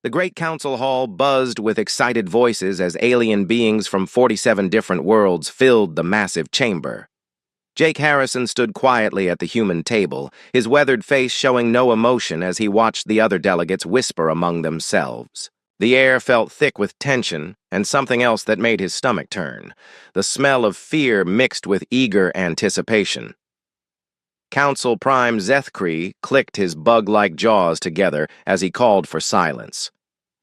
The great council hall buzzed with excited voices as alien beings from 47 different worlds filled the massive chamber. Jake Harrison stood quietly at the human table, his weathered face showing no emotion as he watched the other delegates whisper among themselves. The air felt thick with tension and something else that made his stomach turn, the smell of fear mixed with eager anticipation. Council Prime Zethkree clicked his bug-like jaws together as he called for silence.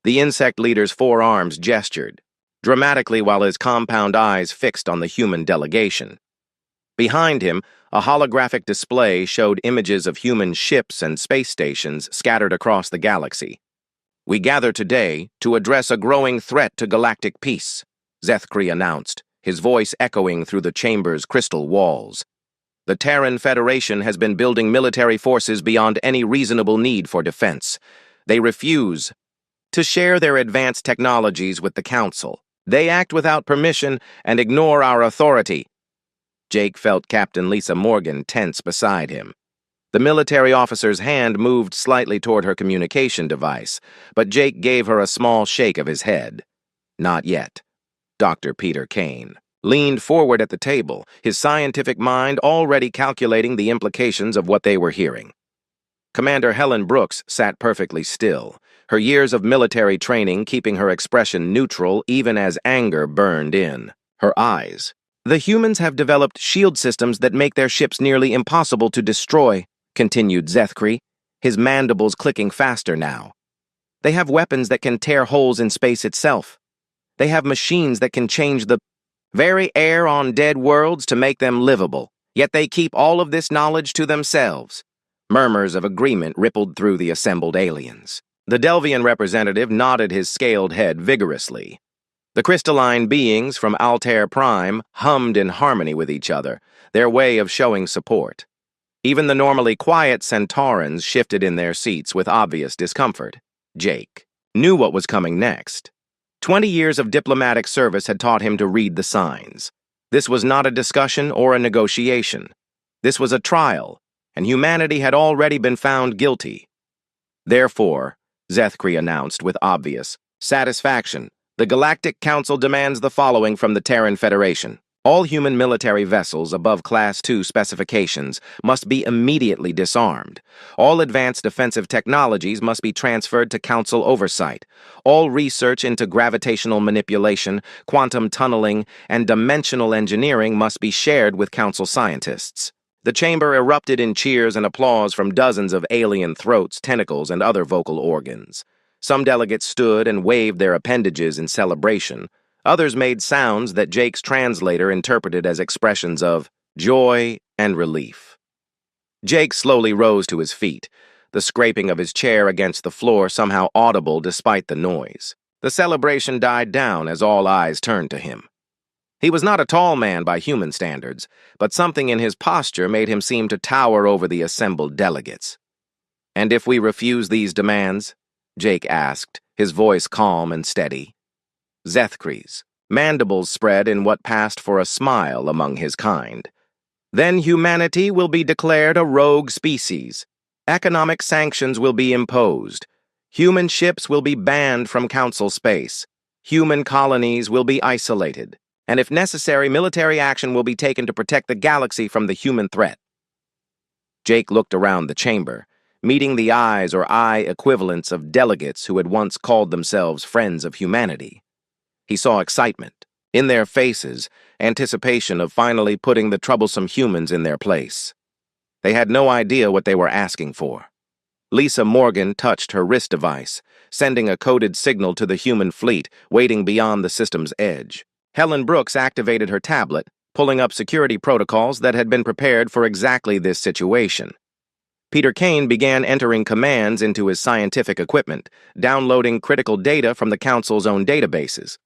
The insect leader's forearms gestured, dramatically while his compound eyes fixed on the human delegation. Behind him, a holographic display showed images of human ships and space stations scattered across the galaxy. "We gather today to address a growing threat to galactic peace," Zethkree announced, his voice echoing through the chamber's crystal walls. "The Terran Federation has been building military forces beyond any reasonable need for defense. They refuse to share their advanced technologies with the Council. They act without permission and ignore our authority." Jake felt Captain Lisa Morgan tense beside him. The military officer's hand moved slightly toward her communication device, but Jake gave her a small shake of his head. "Not yet." Dr. Peter Kane leaned forward at the table, his scientific mind already calculating the implications of what they were hearing. Commander Helen Brooks sat perfectly still, her years of military training keeping her expression neutral even as anger burned in her eyes. "The humans have developed shield systems that make their ships nearly impossible to destroy," continued Zethkree, his mandibles clicking faster now. "They have weapons that can tear holes in space itself. They have machines that can change the very air on dead worlds to make them livable, yet they keep all of this knowledge to themselves." Murmurs of agreement rippled through the assembled aliens. The Delvian representative nodded his scaled head vigorously. The crystalline beings from Altair Prime hummed in harmony with each other, their way of showing support. Even the normally quiet Centaurans shifted in their seats with obvious discomfort. Jake knew what was coming next. 20 years of diplomatic service had taught him to read the signs. This was not a discussion or a negotiation. This was a trial, and humanity had already been found guilty. "Therefore," Zethkree announced with obvious satisfaction, "the Galactic Council demands the following from the Terran Federation. All human military vessels above Class 2 specifications must be immediately disarmed. All advanced defensive technologies must be transferred to Council oversight. All research into gravitational manipulation, quantum tunneling, and dimensional engineering must be shared with Council scientists." The chamber erupted in cheers and applause from dozens of alien throats, tentacles, and other vocal organs. Some delegates stood and waved their appendages in celebration. Others made sounds that Jake's translator interpreted as expressions of joy and relief. Jake slowly rose to his feet, the scraping of his chair against the floor somehow audible despite the noise. The celebration died down as all eyes turned to him. He was not a tall man by human standards, but something in his posture made him seem to tower over the assembled delegates. "And if we refuse these demands?" Jake asked, his voice calm and steady. Zethkree's mandibles spread in what passed for a smile among his kind. "Then humanity will be declared a rogue species. Economic sanctions will be imposed. Human ships will be banned from Council space. Human colonies will be isolated. And if necessary, military action will be taken to protect the galaxy from the human threat." Jake looked around the chamber, meeting the eyes or eye equivalents of delegates who had once called themselves friends of humanity. He saw excitement in their faces, anticipation of finally putting the troublesome humans in their place. They had no idea what they were asking for. Lisa Morgan touched her wrist device, sending a coded signal to the human fleet waiting beyond the system's edge. Helen Brooks activated her tablet, pulling up security protocols that had been prepared for exactly this situation. Peter Kane began entering commands into his scientific equipment, downloading critical data from the Council's own databases.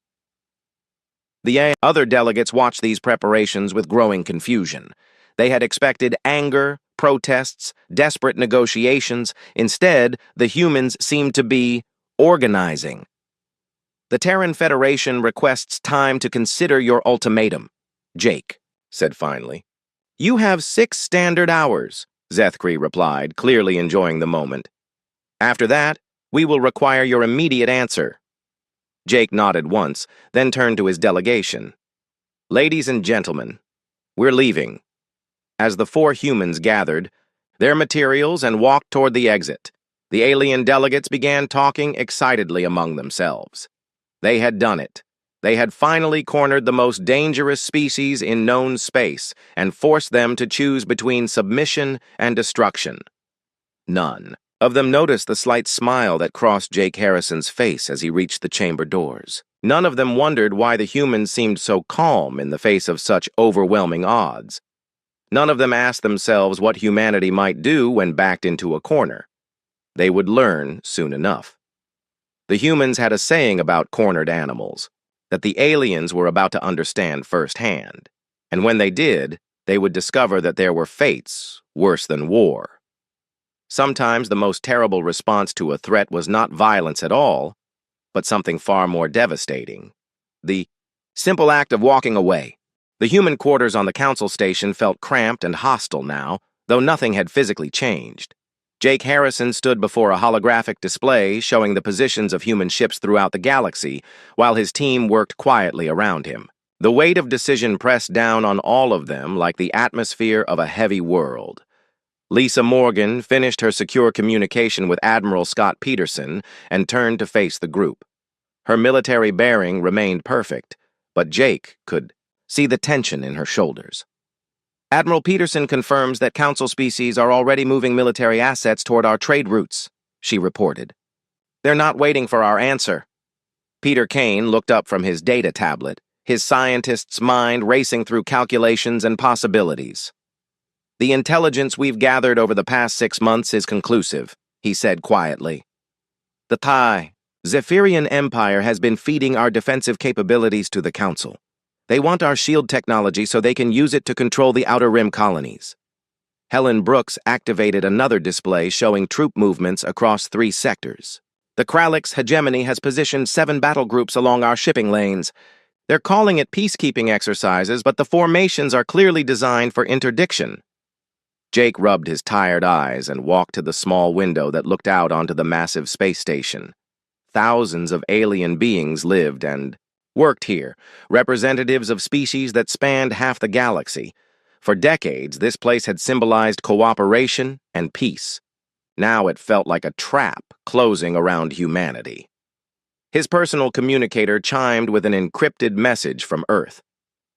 The other delegates watched these preparations with growing confusion. They had expected anger, protests, desperate negotiations. Instead, the humans seemed to be organizing. "The Terran Federation requests time to consider your ultimatum," Jake said finally. "You have 6 standard hours," Zethkree replied, clearly enjoying the moment. "After that, We will require your immediate answer. Jake nodded once, then turned to his delegation. Ladies and gentlemen, we're leaving. As the four humans gathered their materials and walked toward the exit, the alien delegates began talking excitedly among themselves. They had done it. They had finally cornered the most dangerous species in known space and forced them to choose between submission and destruction. None of them noticed the slight smile that crossed Jake Harrison's face as he reached the chamber doors. None of them wondered why the humans seemed so calm in the face of such overwhelming odds. None of them asked themselves what humanity might do when backed into a corner. They would learn soon enough. The humans had a saying about cornered animals, that the aliens were about to understand firsthand. And when they did, they would discover that there were fates worse than war. Sometimes the most terrible response to a threat was not violence at all, but something far more devastating. The simple act of walking away. The human quarters on the council station felt cramped and hostile now, though nothing had physically changed. Jake Harrison stood before a holographic display showing the positions of human ships throughout the galaxy, while his team worked quietly around him. The weight of decision pressed down on all of them like the atmosphere of a heavy world. Lisa Morgan finished her secure communication with Admiral Scott Peterson and turned to face the group. Her military bearing remained perfect, but Jake could see the tension in her shoulders. Admiral Peterson confirms that Council species are already moving military assets toward our trade routes, she reported. They're not waiting for our answer. Peter Kane looked up from his data tablet, his scientist's mind racing through calculations and possibilities. The intelligence we've gathered over the past 6 months is conclusive, he said quietly. The Thai Zephyrian Empire has been feeding our defensive capabilities to the Council. They want our shield technology so they can use it to control the Outer Rim colonies. Helen Brooks activated another display showing troop movements across 3 sectors. The Kralix hegemony has positioned 7 battle groups along our shipping lanes. They're calling it peacekeeping exercises, but the formations are clearly designed for interdiction. Jake rubbed his tired eyes and walked to the small window that looked out onto the massive space station. Thousands of alien beings lived and worked here, representatives of species that spanned half the galaxy. For decades, this place had symbolized cooperation and peace. Now it felt like a trap closing around humanity. His personal communicator chimed with an encrypted message from Earth.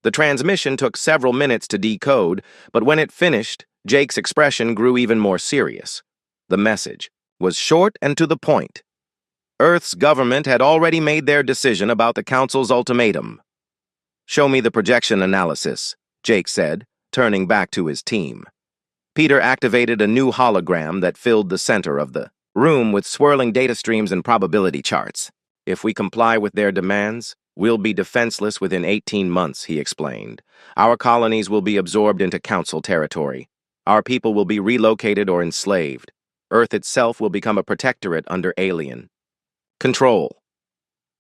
The transmission took several minutes to decode, but when it finished, Jake's expression grew even more serious. The message was short and to the point. Earth's government had already made their decision about the Council's ultimatum. Show me the projection analysis, Jake said, turning back to his team. Peter activated a new hologram that filled the center of the room with swirling data streams and probability charts. If we comply with their demands, we'll be defenseless within 18 months, he explained. Our colonies will be absorbed into Council territory. Our people will be relocated or enslaved. Earth itself will become a protectorate under alien control.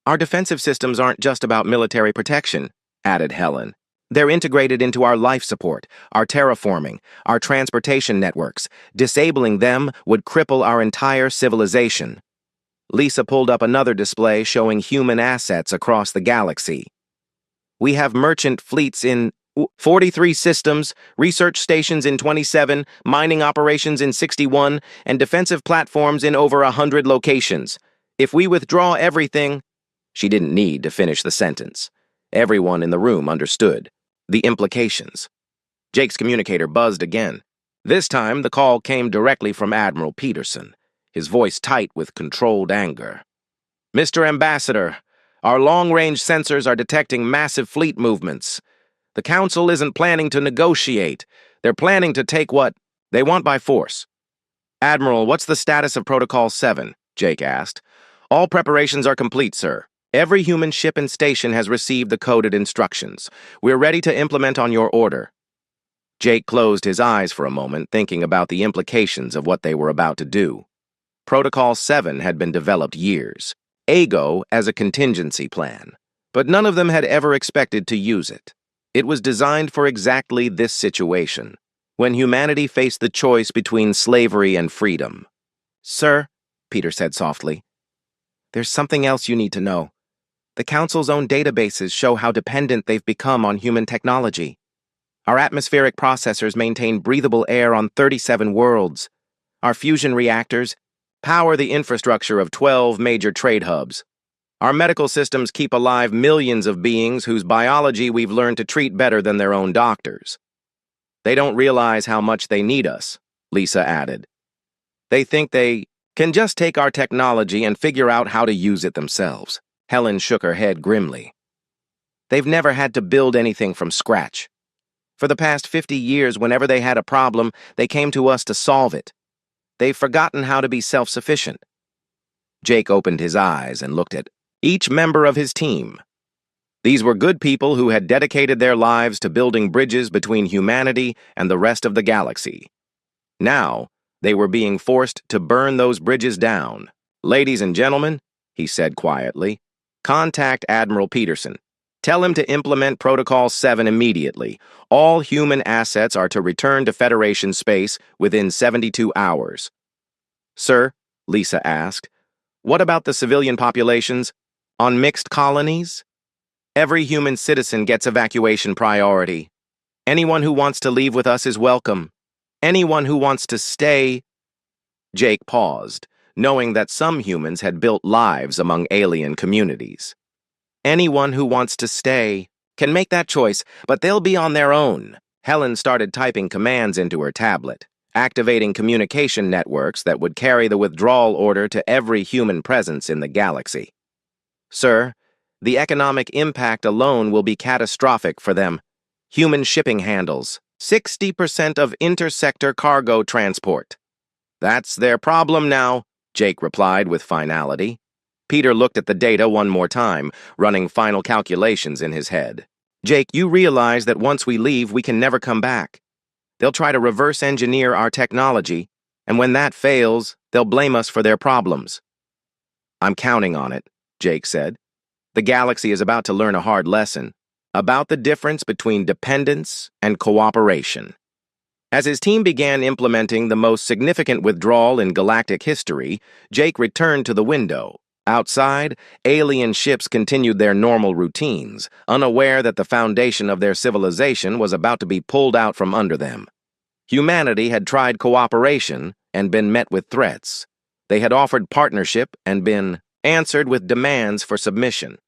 Our defensive systems aren't just about military protection, added Helen. They're integrated into our life support, our terraforming, our transportation networks. Disabling them would cripple our entire civilization. Lisa pulled up another display showing human assets across the galaxy. We have merchant fleets in 43 systems, research stations in 27, mining operations in 61, and defensive platforms in over 100 locations. If we withdraw everything... She didn't need to finish the sentence. Everyone in the room understood the implications. Jake's communicator buzzed again. This time, the call came directly from Admiral Peterson, his voice tight with controlled anger. Mr. Ambassador, our long-range sensors are detecting massive fleet movements. The Council isn't planning to negotiate. They're planning to take what they want by force. Admiral, what's the status of Protocol 7? Jake asked. All preparations are complete, sir. Every human ship and station has received the coded instructions. We're ready to implement on your order. Jake closed his eyes for a moment, thinking about the implications of what they were about to do. Protocol 7 had been developed years ago as a contingency plan, but none of them had ever expected to use it. It was designed for exactly this situation, when humanity faced the choice between slavery and freedom. Sir, Peter said softly. There's something else you need to know. The Council's own databases show how dependent they've become on human technology. Our atmospheric processors maintain breathable air on 37 worlds. Our fusion reactors power the infrastructure of 12 major trade hubs. Our medical systems keep alive millions of beings whose biology we've learned to treat better than their own doctors. They don't realize how much they need us, Lisa added. They think they can just take our technology and figure out how to use it themselves. Helen shook her head grimly. They've never had to build anything from scratch. For the past 50 years, whenever they had a problem, they came to us to solve it. They've forgotten how to be self-sufficient. Jake opened his eyes and looked at each member of his team. These were good people who had dedicated their lives to building bridges between humanity and the rest of the galaxy. Now, they were being forced to burn those bridges down. Ladies and gentlemen, he said quietly, contact Admiral Peterson. Tell him to implement Protocol 7 immediately. All human assets are to return to Federation space within 72 hours. Sir, Lisa asked, what about the civilian populations? On mixed colonies? Every human citizen gets evacuation priority. Anyone who wants to leave with us is welcome. Anyone who wants to stay... Jake paused, knowing that some humans had built lives among alien communities. Anyone who wants to stay can make that choice, but they'll be on their own. Helen started typing commands into her tablet, activating communication networks that would carry the withdrawal order to every human presence in the galaxy. Sir, the economic impact alone will be catastrophic for them. Human shipping handles 60% of intersector cargo transport. That's their problem now, Jake replied with finality. Peter looked at the data one more time, running final calculations in his head. Jake, you realize that once we leave, we can never come back. They'll try to reverse engineer our technology, and when that fails, they'll blame us for their problems. I'm counting on it, Jake said. The galaxy is about to learn a hard lesson about the difference between dependence and cooperation. As his team began implementing the most significant withdrawal in galactic history, Jake returned to the window. Outside, alien ships continued their normal routines, unaware that the foundation of their civilization was about to be pulled out from under them. Humanity had tried cooperation and been met with threats. They had offered partnership and been answered with demands for submission.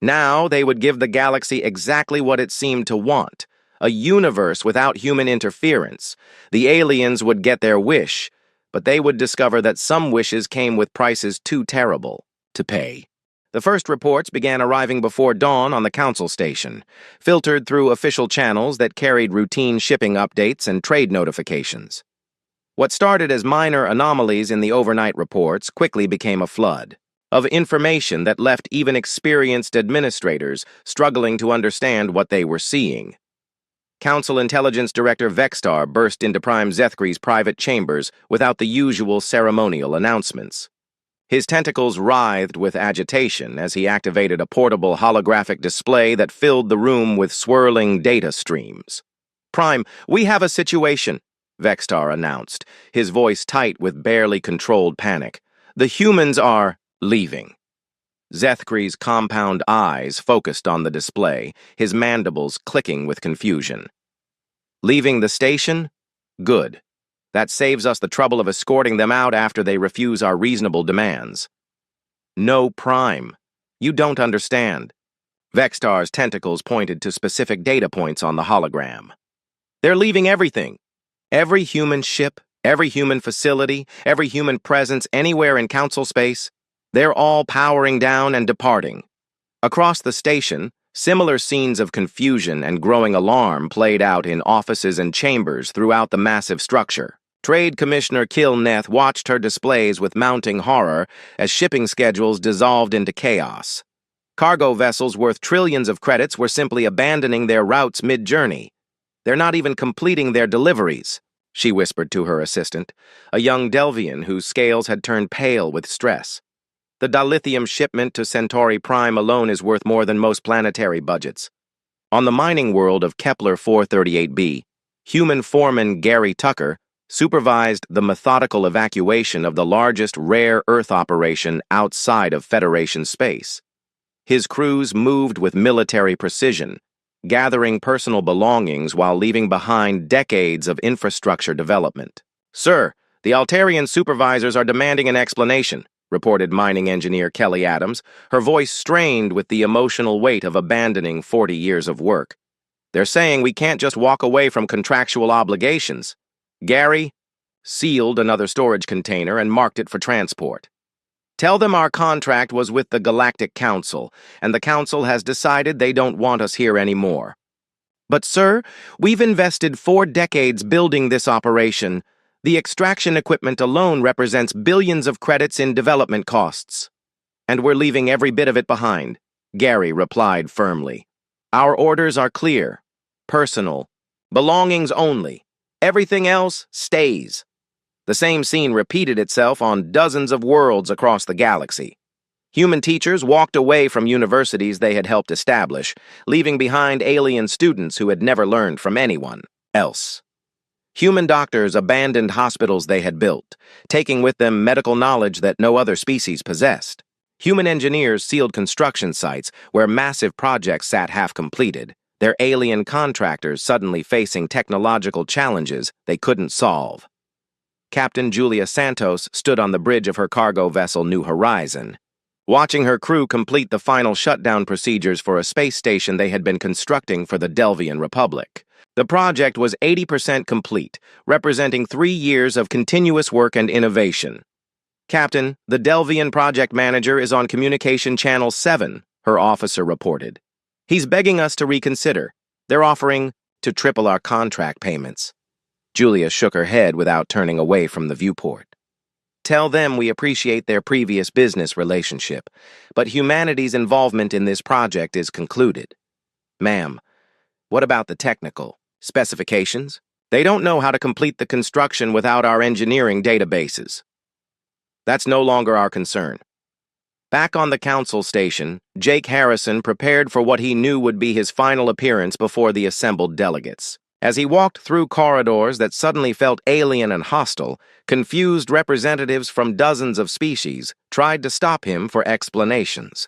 Now they would give the galaxy exactly what it seemed to want, a universe without human interference. The aliens would get their wish, but they would discover that some wishes came with prices too terrible to pay. The first reports began arriving before dawn on the Council station, filtered through official channels that carried routine shipping updates and trade notifications. What started as minor anomalies in the overnight reports quickly became a flood of information that left even experienced administrators struggling to understand what they were seeing. Council Intelligence Director Vextar burst into Prime Zethkri's private chambers without the usual ceremonial announcements. His tentacles writhed with agitation as he activated a portable holographic display that filled the room with swirling data streams. Prime, we have a situation, Vextar announced, his voice tight with barely controlled panic. The humans are leaving. Zethkri's compound eyes focused on the display, his mandibles clicking with confusion. Leaving the station? Good. That saves us the trouble of escorting them out after they refuse our reasonable demands. No, Prime. You don't understand. Vextar's tentacles pointed to specific data points on the hologram. They're leaving everything. Every human ship, every human facility, every human presence anywhere in Council space. They're all powering down and departing. Across the station, similar scenes of confusion and growing alarm played out in offices and chambers throughout the massive structure. Trade Commissioner Kilneth watched her displays with mounting horror as shipping schedules dissolved into chaos. Cargo vessels worth trillions of credits were simply abandoning their routes mid-journey. They're not even completing their deliveries, she whispered to her assistant, a young Delvian whose scales had turned pale with stress. The dilithium shipment to Centauri Prime alone is worth more than most planetary budgets. On the mining world of Kepler 438b, human foreman Gary Tucker supervised the methodical evacuation of the largest rare Earth operation outside of Federation space. His crews moved with military precision, gathering personal belongings while leaving behind decades of infrastructure development. "Sir, the Altarian supervisors are demanding an explanation," reported mining engineer Kelly Adams, her voice strained with the emotional weight of abandoning 40 years of work. "They're saying we can't just walk away from contractual obligations." Gary sealed another storage container and marked it for transport. "Tell them our contract was with the Galactic Council, and the Council has decided they don't want us here anymore." "But, sir, we've invested 4 decades building this operation. The extraction equipment alone represents billions of credits in development costs. And we're leaving every bit of it behind," Gary replied firmly. "Our orders are clear, personal, belongings only. Everything else stays." The same scene repeated itself on dozens of worlds across the galaxy. Human teachers walked away from universities they had helped establish, leaving behind alien students who had never learned from anyone else. Human doctors abandoned hospitals they had built, taking with them medical knowledge that no other species possessed. Human engineers sealed construction sites where massive projects sat half-completed, their alien contractors suddenly facing technological challenges they couldn't solve. Captain Julia Santos stood on the bridge of her cargo vessel New Horizon, watching her crew complete the final shutdown procedures for a space station they had been constructing for the Delvian Republic. The project was 80% complete, representing 3 years of continuous work and innovation. "Captain, the Delvian project manager is on Communication Channel 7, her officer reported. "He's begging us to reconsider. They're offering to triple our contract payments." Julia shook her head without turning away from the viewport. "Tell them we appreciate their previous business relationship, but humanity's involvement in this project is concluded." "Ma'am, what about the technical specifications? They don't know how to complete the construction without our engineering databases." "That's no longer our concern." Back on the council station, Jake Harrison prepared for what he knew would be his final appearance before the assembled delegates. As he walked through corridors that suddenly felt alien and hostile, confused representatives from dozens of species tried to stop him for explanations.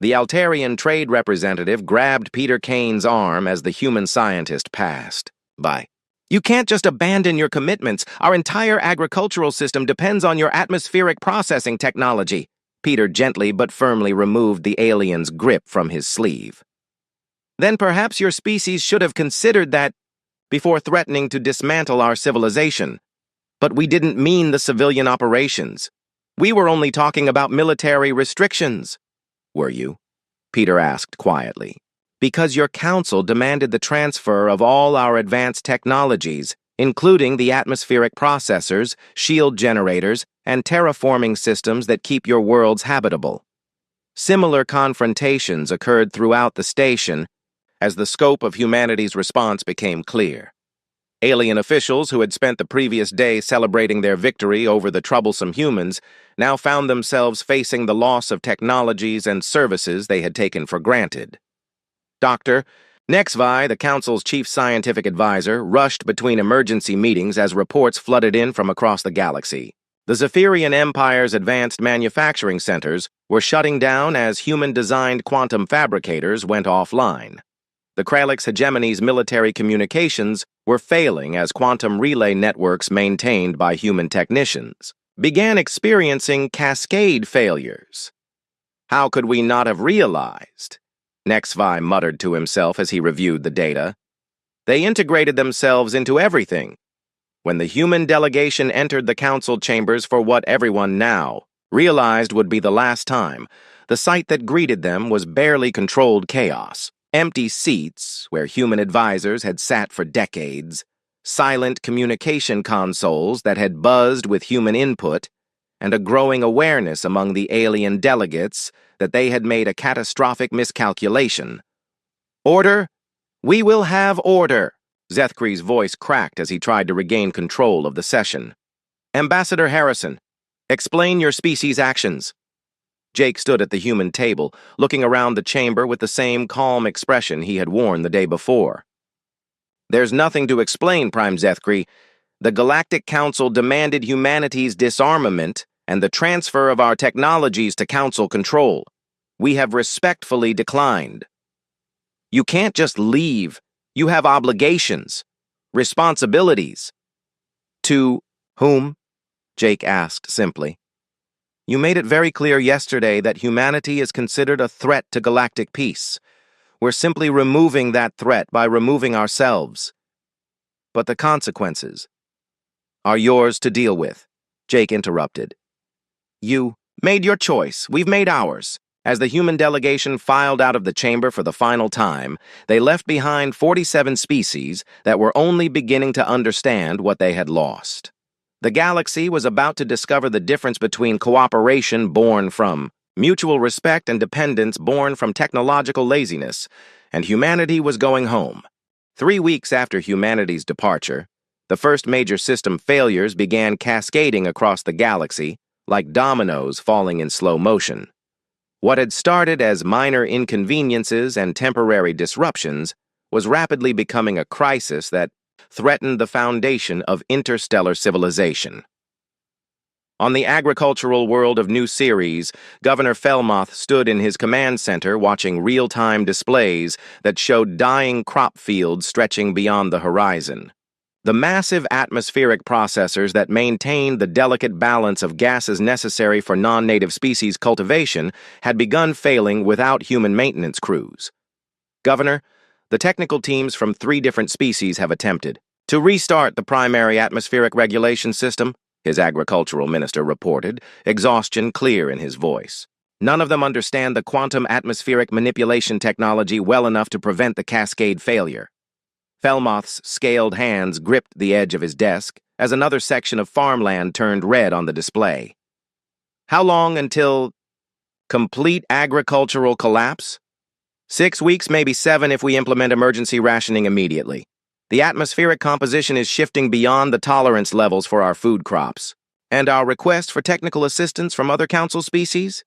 The Altarian trade representative grabbed Peter Kane's arm as the human scientist passed by. "You can't just abandon your commitments. Our entire agricultural system depends on your atmospheric processing technology." Peter gently but firmly removed the alien's grip from his sleeve. "Then perhaps your species should have considered that before threatening to dismantle our civilization. But we didn't mean the civilian operations. We were only talking about military restrictions." "Were you?" Peter asked quietly. "Because your council demanded the transfer of all our advanced technologies, including the atmospheric processors, shield generators, and terraforming systems that keep your worlds habitable." Similar confrontations occurred throughout the station as the scope of humanity's response became clear. Alien officials who had spent the previous day celebrating their victory over the troublesome humans now found themselves facing the loss of technologies and services they had taken for granted. Dr. HFY, the Council's chief scientific advisor, rushed between emergency meetings as reports flooded in from across the galaxy. The Zephyrian Empire's advanced manufacturing centers were shutting down as human-designed quantum fabricators went offline. The Kralix hegemony's military communications were failing as quantum relay networks maintained by human technicians began experiencing cascade failures. "How could we not have realized?" HFY muttered to himself as he reviewed the data. "They integrated themselves into everything." When the human delegation entered the council chambers for what everyone now realized would be the last time, the sight that greeted them was barely controlled chaos. Empty seats, where human advisors had sat for decades, silent communication consoles that had buzzed with human input, and a growing awareness among the alien delegates that they had made a catastrophic miscalculation. "Order! We will have order!" Zethkri's voice cracked as he tried to regain control of the session. "Ambassador Harrison, explain your species' actions." Jake stood at the human table, looking around the chamber with the same calm expression he had worn the day before. "There's nothing to explain, Prime Zethkri. The Galactic Council demanded humanity's disarmament and the transfer of our technologies to Council control. We have respectfully declined. You can't just leave. You have obligations, responsibilities. To whom? Jake asked simply. You made it very clear yesterday that humanity is considered a threat to galactic peace. We're simply removing that threat by removing ourselves. But the consequences are yours to deal with, Jake interrupted. You made your choice. We've made ours. As the human delegation filed out of the chamber for the final time, they left behind 47 species that were only beginning to understand what they had lost. The galaxy was about to discover the difference between cooperation born from mutual respect and dependence born from technological laziness, and humanity was going home. 3 weeks after humanity's departure, the first major system failures began cascading across the galaxy, like dominoes falling in slow motion. What had started as minor inconveniences and temporary disruptions was rapidly becoming a crisis that threatened the foundation of interstellar civilization. On the agricultural world of New Ceres, Governor Felmoth stood in his command center watching real-time displays that showed dying crop fields stretching beyond the horizon. The massive atmospheric processors that maintained the delicate balance of gases necessary for non-native species cultivation had begun failing without human maintenance crews. Governor, the technical teams from 3 different species have attempted to restart the primary atmospheric regulation system, his agricultural minister reported, exhaustion clear in his voice. None of them understand the quantum atmospheric manipulation technology well enough to prevent the cascade failure. Felmoth's scaled hands gripped the edge of his desk as another section of farmland turned red on the display. How long until complete agricultural collapse? 6 weeks, maybe 7 if we implement emergency rationing immediately. The atmospheric composition is shifting beyond the tolerance levels for our food crops. And our request for technical assistance from other council species?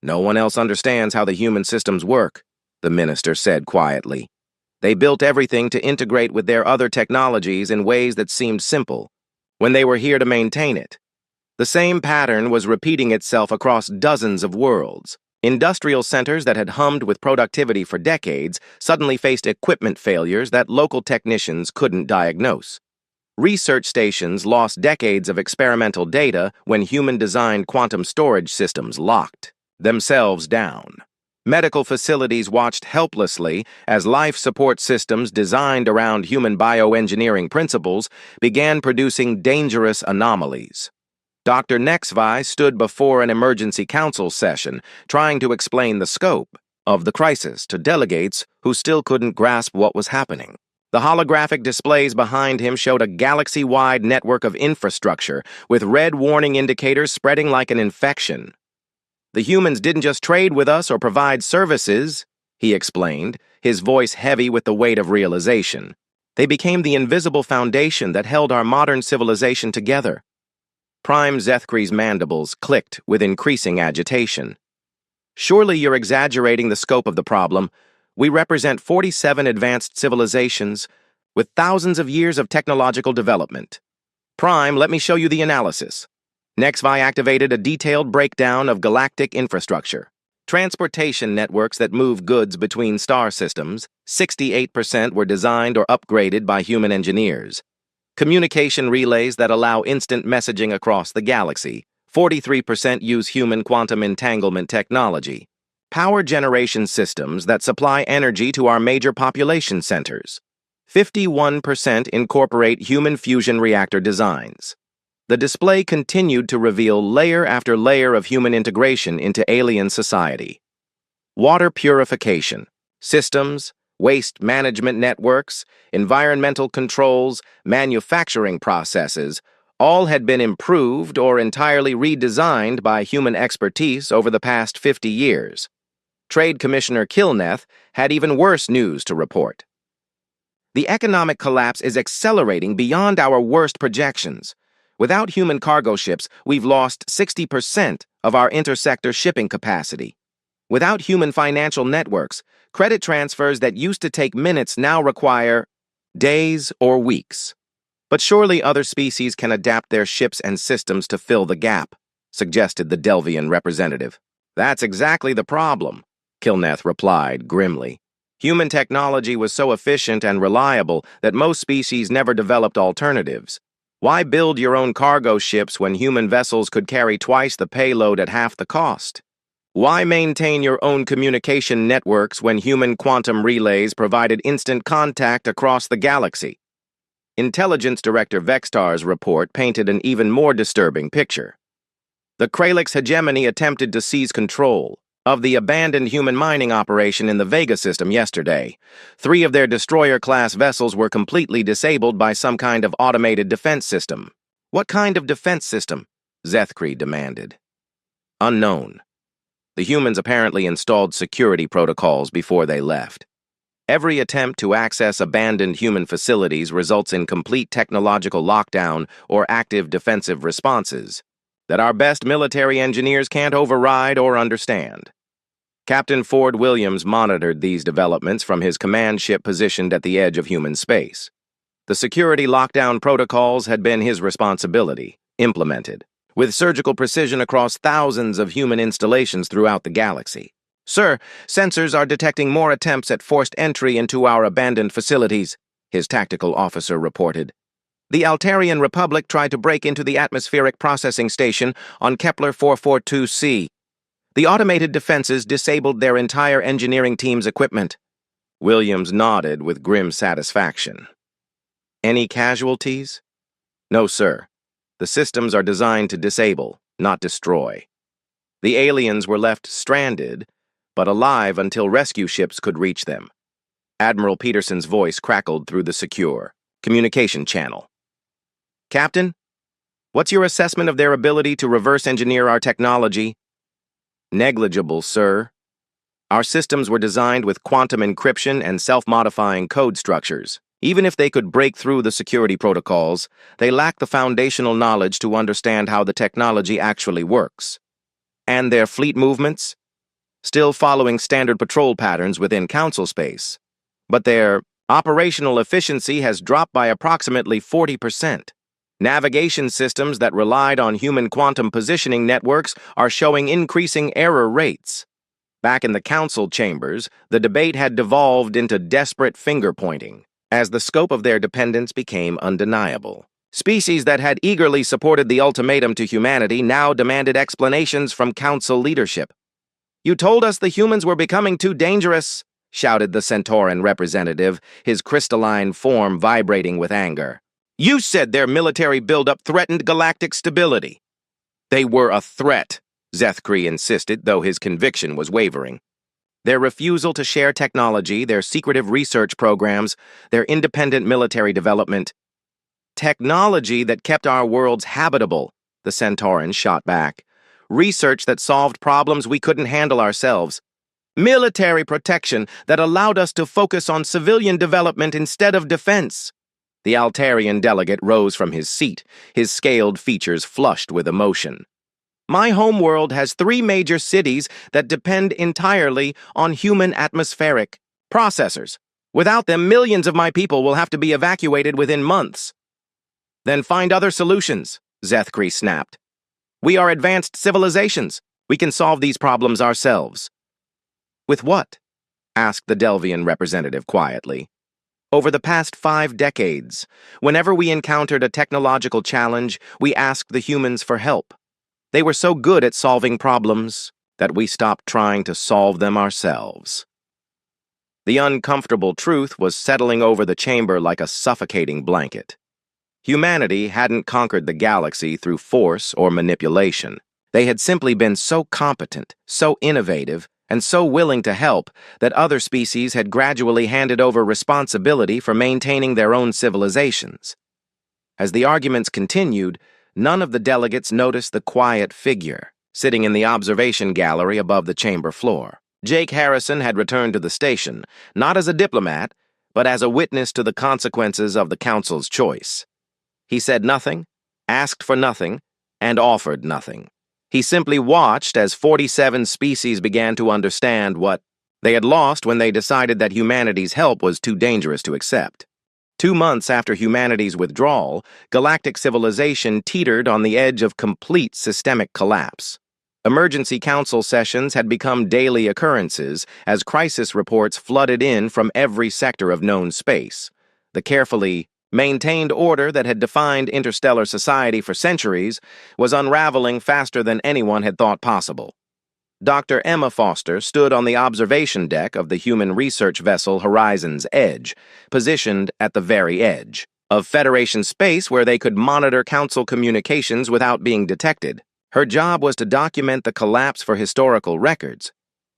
No one else understands how the human systems work, the minister said quietly. They built everything to integrate with their other technologies in ways that seemed simple, when they were here to maintain it. The same pattern was repeating itself across dozens of worlds. Industrial centers that had hummed with productivity for decades suddenly faced equipment failures that local technicians couldn't diagnose. Research stations lost decades of experimental data when human-designed quantum storage systems locked themselves down. Medical facilities watched helplessly as life support systems designed around human bioengineering principles began producing dangerous anomalies. Dr. HFY stood before an emergency council session, trying to explain the scope of the crisis to delegates who still couldn't grasp what was happening. The holographic displays behind him showed a galaxy-wide network of infrastructure, with red warning indicators spreading like an infection. The humans didn't just trade with us or provide services, he explained, his voice heavy with the weight of realization. They became the invisible foundation that held our modern civilization together. Prime Zethkri's mandibles clicked with increasing agitation. Surely you're exaggerating the scope of the problem. We represent 47 advanced civilizations with thousands of years of technological development. Prime, let me show you the analysis. HFY activated a detailed breakdown of galactic infrastructure. Transportation networks that move goods between star systems, 68% were designed or upgraded by human engineers. Communication relays that allow instant messaging across the galaxy, 43% use human quantum entanglement technology. Power generation systems that supply energy to our major population centers, 51% incorporate human fusion reactor designs. The display continued to reveal layer after layer of human integration into alien society. Water purification, systems, waste management networks, environmental controls, manufacturing processes, all had been improved or entirely redesigned by human expertise over the past 50 years. Trade Commissioner Kilneth had even worse news to report. The economic collapse is accelerating beyond our worst projections. Without human cargo ships, we've lost 60% of our intersector shipping capacity. Without human financial networks, credit transfers that used to take minutes now require days or weeks. But surely other species can adapt their ships and systems to fill the gap, suggested the Delvian representative. That's exactly the problem, Kilneth replied grimly. Human technology was so efficient and reliable that most species never developed alternatives. Why build your own cargo ships when human vessels could carry twice the payload at half the cost? Why maintain your own communication networks when human quantum relays provided instant contact across the galaxy? Intelligence Director Vextar's report painted an even more disturbing picture. The Kralix hegemony attempted to seize control of the abandoned human mining operation in the Vega system yesterday. 3 of their destroyer-class vessels were completely disabled by some kind of automated defense system. What kind of defense system? Zethkri demanded. Unknown. The humans apparently installed security protocols before they left. Every attempt to access abandoned human facilities results in complete technological lockdown or active defensive responses that our best military engineers can't override or understand. Captain Ford Williams monitored these developments from his command ship positioned at the edge of human space. The security lockdown protocols had been his responsibility, implemented, with surgical precision across thousands of human installations throughout the galaxy. Sir, sensors are detecting more attempts at forced entry into our abandoned facilities, his tactical officer reported. The Altarian Republic tried to break into the atmospheric processing station on Kepler 442c. The automated defenses disabled their entire engineering team's equipment. Williams nodded with grim satisfaction. Any casualties? No, sir. The systems are designed to disable, not destroy. The aliens were left stranded, but alive until rescue ships could reach them. Admiral Peterson's voice crackled through the secure communication channel. Captain, what's your assessment of their ability to reverse engineer our technology? Negligible, sir. Our systems were designed with quantum encryption and self-modifying code structures. Even if they could break through the security protocols, they lack the foundational knowledge to understand how the technology actually works. And their fleet movements? Still following standard patrol patterns within Council space. But their operational efficiency has dropped by approximately 40%. Navigation systems that relied on human quantum positioning networks are showing increasing error rates. Back in the Council chambers, the debate had devolved into desperate finger-pointing, as the scope of their dependence became undeniable. Species that had eagerly supported the ultimatum to humanity now demanded explanations from Council leadership. "You told us the humans were becoming too dangerous," shouted the Centauran representative, his crystalline form vibrating with anger. "You said their military buildup threatened galactic stability." "They were a threat," Zethkri insisted, though his conviction was wavering. Their refusal to share technology, their secretive research programs, their independent military development. Technology that kept our worlds habitable, the Centauran shot back. Research that solved problems we couldn't handle ourselves. Military protection that allowed us to focus on civilian development instead of defense. The Altarian delegate rose from his seat, his scaled features flushed with emotion. "My homeworld has 3 major cities that depend entirely on human atmospheric processors. Without them, millions of my people will have to be evacuated within months." "Then find other solutions," Zethkri snapped. "We are advanced civilizations. We can solve these problems ourselves." "With what?" asked the Delvian representative quietly. "Over the past 5 decades, whenever we encountered a technological challenge, we asked the humans for help. They were so good at solving problems that we stopped trying to solve them ourselves." The uncomfortable truth was settling over the chamber like a suffocating blanket. Humanity hadn't conquered the galaxy through force or manipulation. They had simply been so competent, so innovative, and so willing to help that other species had gradually handed over responsibility for maintaining their own civilizations. As the arguments continued, none of the delegates noticed the quiet figure sitting in the observation gallery above the chamber floor. Jake Harrison had returned to the station, not as a diplomat, but as a witness to the consequences of the Council's choice. He said nothing, asked for nothing, and offered nothing. He simply watched as 47 species began to understand what they had lost when they decided that humanity's help was too dangerous to accept. 2 months after humanity's withdrawal, galactic civilization teetered on the edge of complete systemic collapse. Emergency council sessions had become daily occurrences as crisis reports flooded in from every sector of known space. The carefully maintained order that had defined interstellar society for centuries was unraveling faster than anyone had thought possible. Dr. Emma Foster stood on the observation deck of the human research vessel Horizon's Edge, positioned at the very edge of Federation space where they could monitor Council communications without being detected. Her job was to document the collapse for historical records,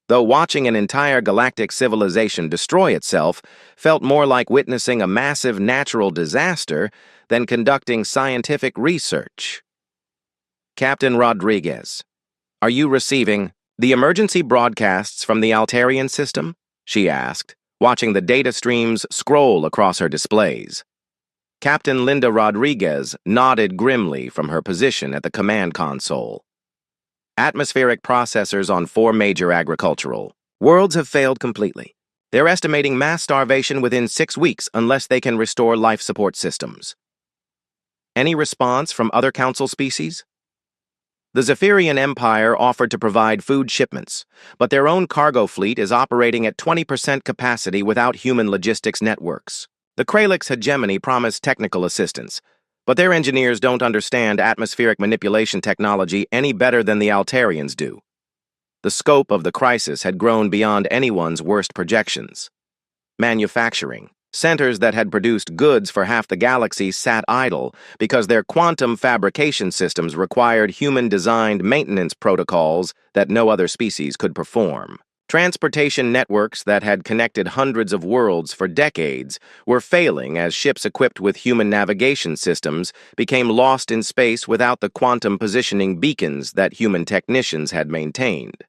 though watching an entire galactic civilization destroy itself felt more like witnessing a massive natural disaster than conducting scientific research. Captain Rodriguez, are you receiving the emergency broadcasts from the Altarian system? She asked, watching the data streams scroll across her displays. Captain Linda Rodriguez nodded grimly from her position at the command console. Atmospheric processors on 4 major agricultural worlds have failed completely. They're estimating mass starvation within 6 weeks unless they can restore life support systems. Any response from other Council species? The Zephyrian Empire offered to provide food shipments, but their own cargo fleet is operating at 20% capacity without human logistics networks. The Kralix hegemony promised technical assistance, but their engineers don't understand atmospheric manipulation technology any better than the Altarians do. The scope of the crisis had grown beyond anyone's worst projections. Manufacturing, centers that had produced goods for half the galaxy sat idle because their quantum fabrication systems required human-designed maintenance protocols that no other species could perform. Transportation networks that had connected hundreds of worlds for decades were failing as ships equipped with human navigation systems became lost in space without the quantum positioning beacons that human technicians had maintained.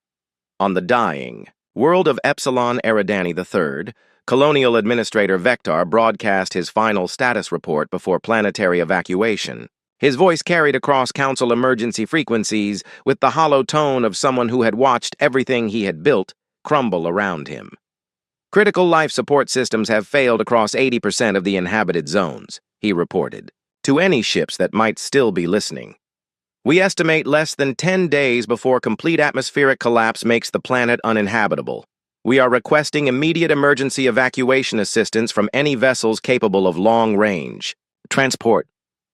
On the dying world of Epsilon Eridani III, Colonial Administrator Vector broadcast his final status report before planetary evacuation. His voice carried across Council emergency frequencies with the hollow tone of someone who had watched everything he had built crumble around him. Critical life support systems have failed across 80% of the inhabited zones, he reported, to any ships that might still be listening. We estimate less than 10 days before complete atmospheric collapse makes the planet uninhabitable. We are requesting immediate emergency evacuation assistance from any vessels capable of long-range transport.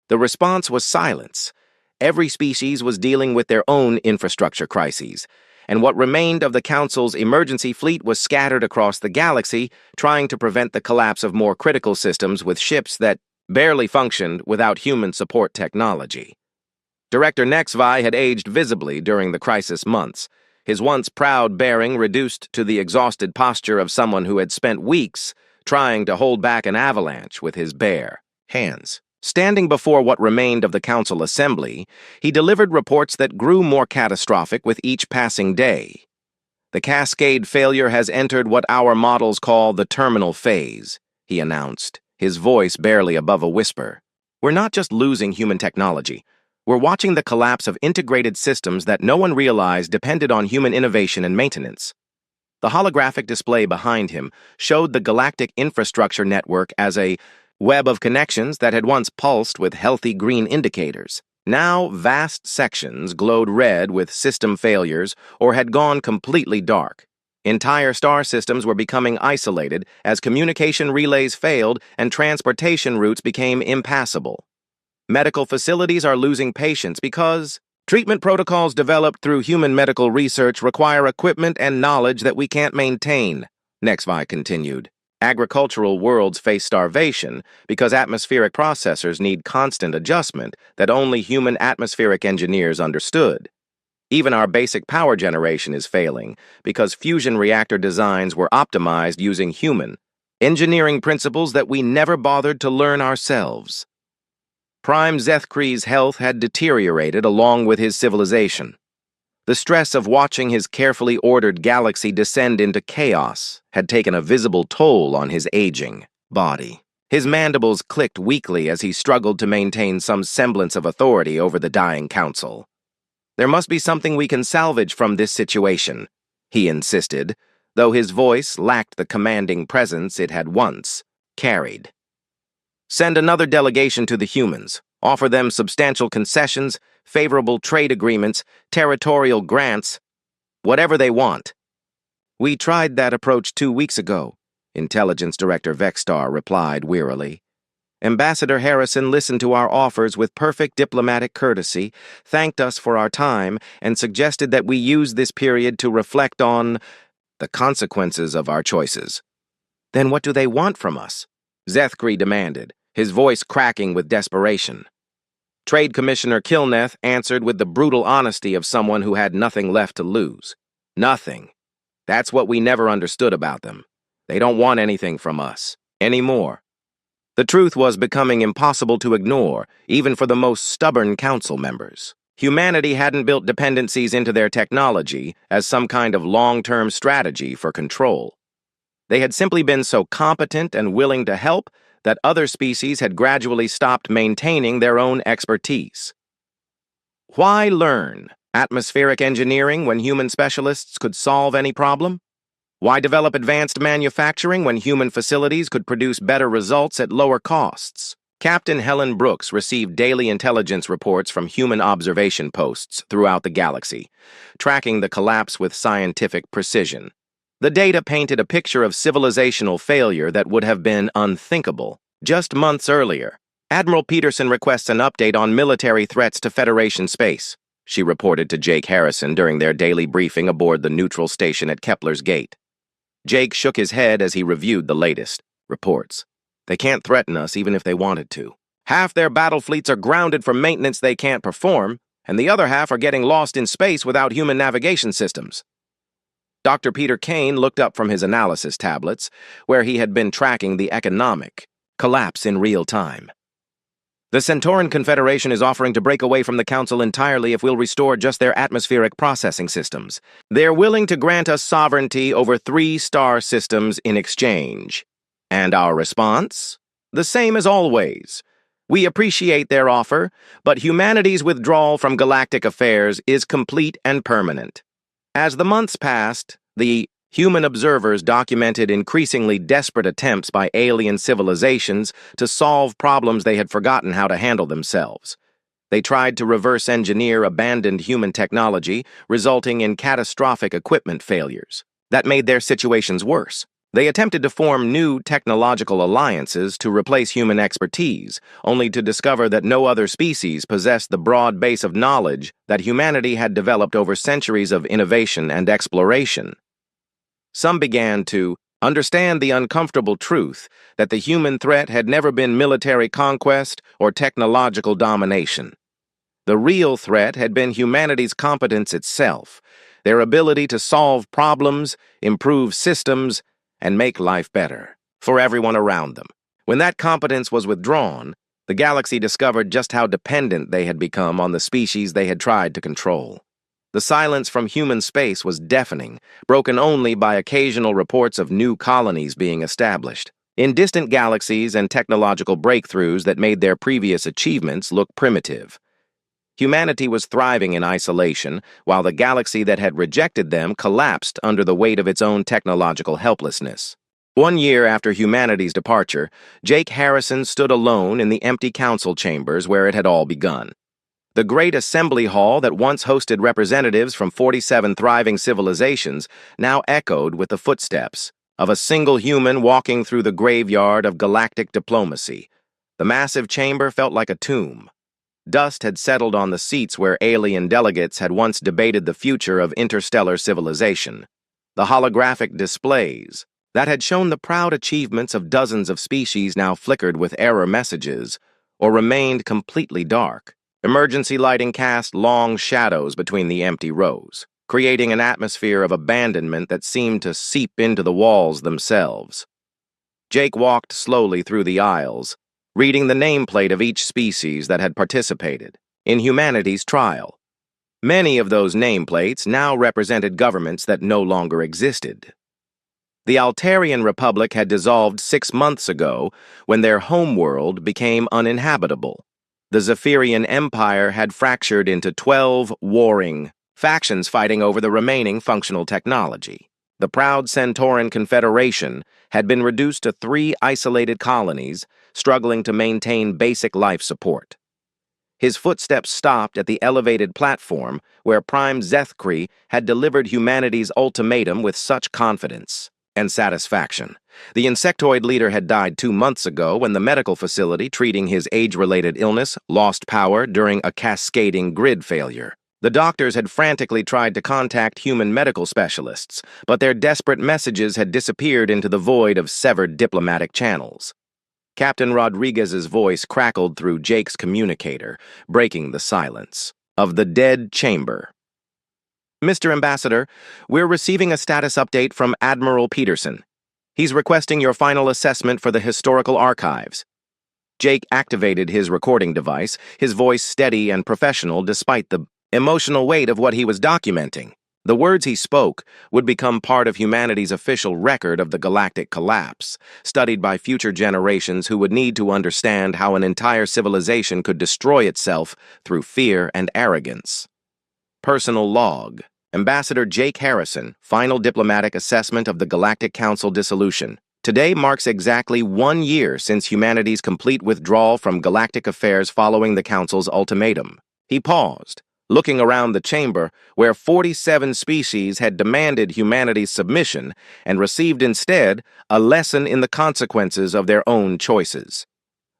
The response was silence. Every species was dealing with their own infrastructure crises, and what remained of the Council's emergency fleet was scattered across the galaxy, trying to prevent the collapse of more critical systems with ships that barely functioned without human support technology. Director HFY had aged visibly during the crisis months, his once proud bearing reduced to the exhausted posture of someone who had spent weeks trying to hold back an avalanche with his bare hands. Standing before what remained of the Council assembly, he delivered reports that grew more catastrophic with each passing day. The cascade failure has entered what our models call the terminal phase, he announced, his voice barely above a whisper. We're not just losing human technology. We're watching the collapse of integrated systems that no one realized depended on human innovation and maintenance. The holographic display behind him showed the galactic infrastructure network as a web of connections that had once pulsed with healthy green indicators. Now, vast sections glowed red with system failures or had gone completely dark. Entire star systems were becoming isolated as communication relays failed and transportation routes became impassable. Medical facilities are losing patients because treatment protocols developed through human medical research require equipment and knowledge that we can't maintain, HFY continued. Agricultural worlds face starvation because atmospheric processors need constant adjustment that only human atmospheric engineers understood. Even our basic power generation is failing because fusion reactor designs were optimized using human engineering principles that we never bothered to learn ourselves. Prime Zethkri's health had deteriorated along with his civilization. The stress of watching his carefully ordered galaxy descend into chaos had taken a visible toll on his aging body. His mandibles clicked weakly as he struggled to maintain some semblance of authority over the dying council. There must be something we can salvage from this situation, he insisted, though his voice lacked the commanding presence it had once carried. Send another delegation to the humans. Offer them substantial concessions, favorable trade agreements, territorial grants, whatever they want. We tried that approach 2 weeks ago, Intelligence Director Vexstar replied wearily. Ambassador Harrison listened to our offers with perfect diplomatic courtesy, thanked us for our time, and suggested that we use this period to reflect on the consequences of our choices. Then what do they want from us? Zethkri demanded, his voice cracking with desperation. Trade Commissioner Kilneth answered with the brutal honesty of someone who had nothing left to lose. Nothing. That's what we never understood about them. They don't want anything from us, anymore. The truth was becoming impossible to ignore, even for the most stubborn council members. Humanity hadn't built dependencies into their technology as some kind of long-term strategy for control. They had simply been so competent and willing to help that other species had gradually stopped maintaining their own expertise. Why learn atmospheric engineering when human specialists could solve any problem? Why develop advanced manufacturing when human facilities could produce better results at lower costs? Captain Helen Brooks received daily intelligence reports from human observation posts throughout the galaxy, tracking the collapse with scientific precision. The data painted a picture of civilizational failure that would have been unthinkable just months earlier. Admiral Peterson requests an update on military threats to Federation space, she reported to Jake Harrison during their daily briefing aboard the neutral station at Kepler's Gate. Jake shook his head as he reviewed the latest reports. They can't threaten us even if they wanted to. Half their battle fleets are grounded for maintenance they can't perform, and the other half are getting lost in space without human navigation systems. Dr. Peter Kane looked up from his analysis tablets, where he had been tracking the economic collapse in real time. The Centauran Confederation is offering to break away from the Council entirely if we'll restore just their atmospheric processing systems. They're willing to grant us sovereignty over 3 star systems in exchange. And our response? The same as always. We appreciate their offer, but humanity's withdrawal from galactic affairs is complete and permanent. As the months passed, the human observers documented increasingly desperate attempts by alien civilizations to solve problems they had forgotten how to handle themselves. They tried to reverse engineer abandoned human technology, resulting in catastrophic equipment failures. That made their situations worse. They attempted to form new technological alliances to replace human expertise, only to discover that no other species possessed the broad base of knowledge that humanity had developed over centuries of innovation and exploration. Some began to understand the uncomfortable truth that the human threat had never been military conquest or technological domination. The real threat had been humanity's competence itself, their ability to solve problems, improve systems, and make life better for everyone around them. When that competence was withdrawn, the galaxy discovered just how dependent they had become on the species they had tried to control. The silence from human space was deafening, broken only by occasional reports of new colonies being established, in distant galaxies and technological breakthroughs that made their previous achievements look primitive. Humanity was thriving in isolation, while the galaxy that had rejected them collapsed under the weight of its own technological helplessness. 1 year after humanity's departure, Jake Harrison stood alone in the empty council chambers where it had all begun. The great assembly hall that once hosted representatives from 47 thriving civilizations now echoed with the footsteps of a single human walking through the graveyard of galactic diplomacy. The massive chamber felt like a tomb. Dust had settled on the seats where alien delegates had once debated the future of interstellar civilization. The holographic displays that had shown the proud achievements of dozens of species now flickered with error messages or remained completely dark. Emergency lighting cast long shadows between the empty rows, creating an atmosphere of abandonment that seemed to seep into the walls themselves. Jake walked slowly through the aisles, reading the nameplate of each species that had participated in humanity's trial. Many of those nameplates now represented governments that no longer existed. The Altarian Republic had dissolved 6 months ago when their homeworld became uninhabitable. The Zephyrian Empire had fractured into 12 warring factions fighting over the remaining functional technology. The proud Centauran Confederation had been reduced to 3 isolated colonies, struggling to maintain basic life support. His footsteps stopped at the elevated platform where Prime Zethkri had delivered humanity's ultimatum with such confidence and satisfaction. The insectoid leader had died 2 months ago when the medical facility treating his age-related illness lost power during a cascading grid failure. The doctors had frantically tried to contact human medical specialists, but their desperate messages had disappeared into the void of severed diplomatic channels. Captain Rodriguez's voice crackled through Jake's communicator, breaking the silence of the dead chamber. "Mr. Ambassador, we're receiving a status update from Admiral Peterson. He's requesting your final assessment for the historical archives." Jake activated his recording device, his voice steady and professional despite the emotional weight of what he was documenting. The words he spoke would become part of humanity's official record of the galactic collapse, studied by future generations who would need to understand how an entire civilization could destroy itself through fear and arrogance. Personal log. Ambassador Jake Harrison, final diplomatic assessment of the Galactic Council dissolution. Today marks exactly 1 year since humanity's complete withdrawal from galactic affairs following the Council's ultimatum. He paused, looking around the chamber where 47 species had demanded humanity's submission and received instead a lesson in the consequences of their own choices.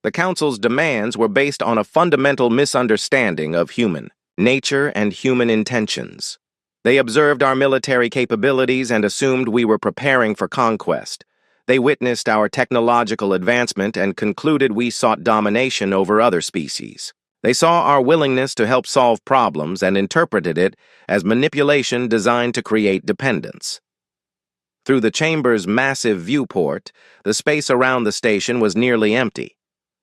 The Council's demands were based on a fundamental misunderstanding of human nature and human intentions. They observed our military capabilities and assumed we were preparing for conquest. They witnessed our technological advancement and concluded we sought domination over other species. They saw our willingness to help solve problems and interpreted it as manipulation designed to create dependence. Through the chamber's massive viewport, the space around the station was nearly empty,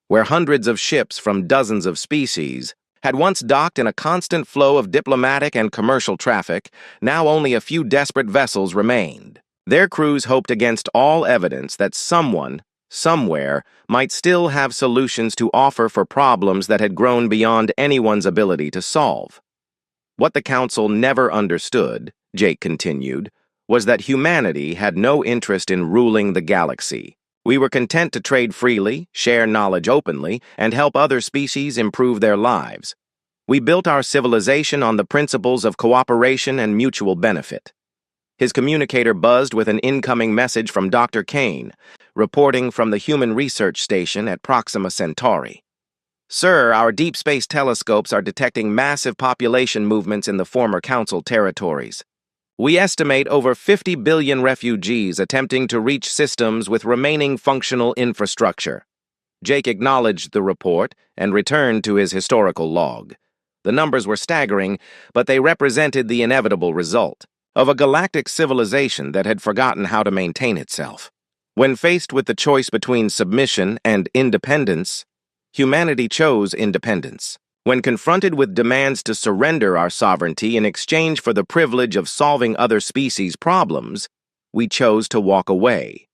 where hundreds of ships from dozens of species had once docked in a constant flow of diplomatic and commercial traffic. Now only a few desperate vessels remained. Their crews hoped against all evidence that someone, somewhere, might still have solutions to offer for problems that had grown beyond anyone's ability to solve. What the Council never understood, Jake continued, was that humanity had no interest in ruling the galaxy. We were content to trade freely, share knowledge openly, and help other species improve their lives. We built our civilization on the principles of cooperation and mutual benefit. His communicator buzzed with an incoming message from Dr. Kane, reporting from the Human Research Station at Proxima Centauri. "Sir, our deep space telescopes are detecting massive population movements in the former Council territories. We estimate over 50 billion refugees attempting to reach systems with remaining functional infrastructure." Jake acknowledged the report and returned to his historical log. The numbers were staggering, but they represented the inevitable result of a galactic civilization that had forgotten how to maintain itself. When faced with the choice between submission and independence, humanity chose independence. When confronted with demands to surrender our sovereignty in exchange for the privilege of solving other species' problems, we chose to walk away.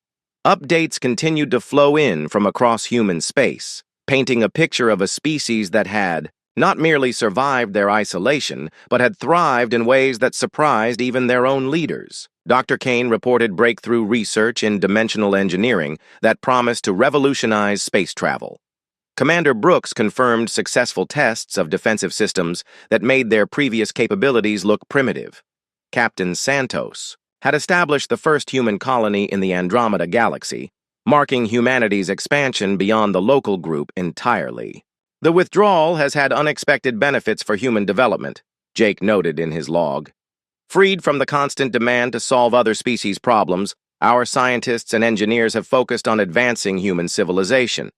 Updates continued to flow in from across human space, painting a picture of a species that had not merely survived their isolation, but had thrived in ways that surprised even their own leaders. Dr. Kane reported breakthrough research in dimensional engineering that promised to revolutionize space travel. Commander Brooks confirmed successful tests of defensive systems that made their previous capabilities look primitive. Captain Santos had established the first human colony in the Andromeda Galaxy, marking humanity's expansion beyond the local group entirely. "The withdrawal has had unexpected benefits for human development," Jake noted in his log. "Freed from the constant demand to solve other species' problems, our scientists and engineers have focused on advancing human civilization.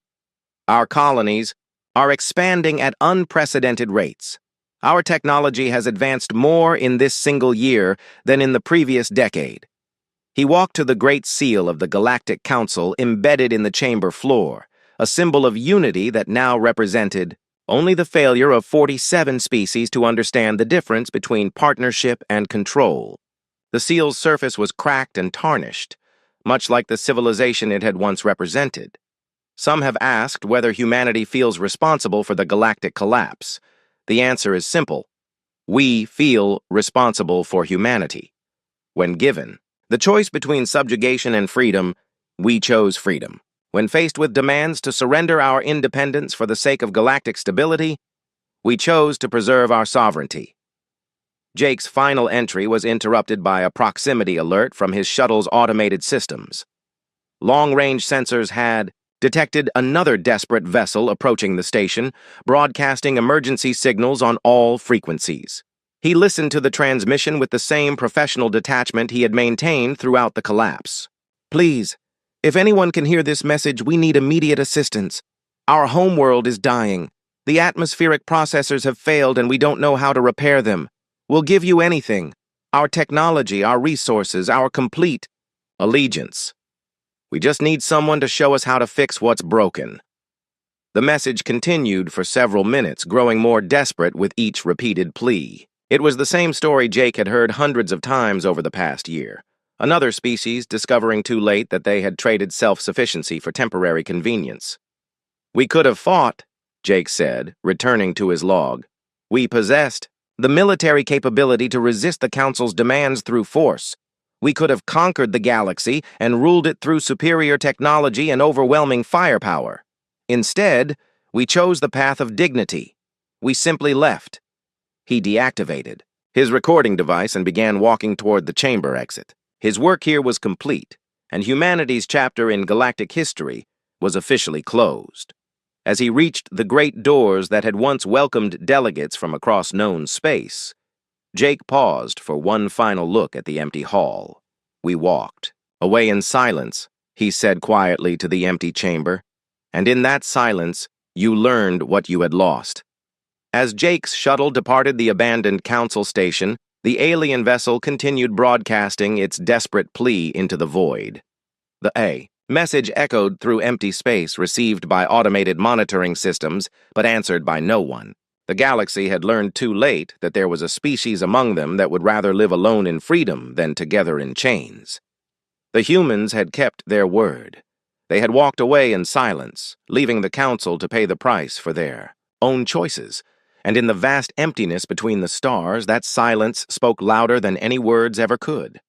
Our colonies are expanding at unprecedented rates. Our technology has advanced more in this single year than in the previous decade." He walked to the Great Seal of the Galactic Council embedded in the chamber floor, a symbol of unity that now represented only the failure of 47 species to understand the difference between partnership and control. The seal's surface was cracked and tarnished, much like the civilization it had once represented. Some have asked whether humanity feels responsible for the galactic collapse. The answer is simple. We feel responsible for humanity. When given the choice between subjugation and freedom, we chose freedom. When faced with demands to surrender our independence for the sake of galactic stability, we chose to preserve our sovereignty. Jake's final entry was interrupted by a proximity alert from his shuttle's automated systems. Long-range sensors had detected another desperate vessel approaching the station, broadcasting emergency signals on all frequencies. He listened to the transmission with the same professional detachment he had maintained throughout the collapse. "Please, if anyone can hear this message, we need immediate assistance. Our homeworld is dying. The atmospheric processors have failed and we don't know how to repair them. We'll give you anything. Our technology, our resources, our complete allegiance. We just need someone to show us how to fix what's broken." The message continued for several minutes, growing more desperate with each repeated plea. It was the same story Jake had heard hundreds of times over the past year. Another species discovering too late that they had traded self-sufficiency for temporary convenience. "We could have fought," Jake said, returning to his log. "We possessed the military capability to resist the Council's demands through force. We could have conquered the galaxy and ruled it through superior technology and overwhelming firepower. Instead, we chose the path of dignity. We simply left." He deactivated his recording device and began walking toward the chamber exit. His work here was complete, and humanity's chapter in galactic history was officially closed. As he reached the great doors that had once welcomed delegates from across known space, Jake paused for one final look at the empty hall. "We walked away in silence," he said quietly to the empty chamber, "and in that silence, you learned what you had lost." As Jake's shuttle departed the abandoned council station, the alien vessel continued broadcasting its desperate plea into the void. The A message echoed through empty space, received by automated monitoring systems, but answered by no one. The galaxy had learned too late that there was a species among them that would rather live alone in freedom than together in chains. The humans had kept their word. They had walked away in silence, leaving the council to pay the price for their own choices. And in the vast emptiness between the stars, that silence spoke louder than any words ever could.